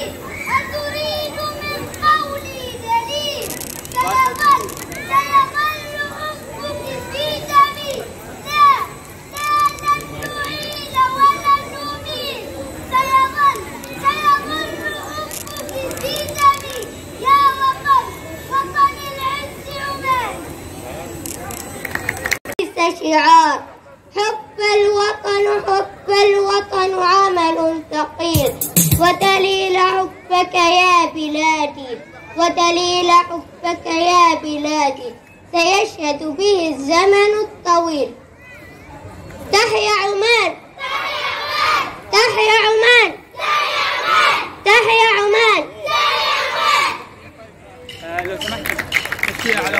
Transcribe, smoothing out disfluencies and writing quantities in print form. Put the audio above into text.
أتريد من قولي دليل سيظل حبك في دمي لا لن نعيد ولن نميل سيظل حبك في دمي يا وطن العز عمان ليس شعار حب الوطن عمل ثقيل ودليل حبك يا بلادي سيشهد به الزمن الطويل. تحيا عمان تحيا عمان تحيا عمان. لو سمحت تحكي على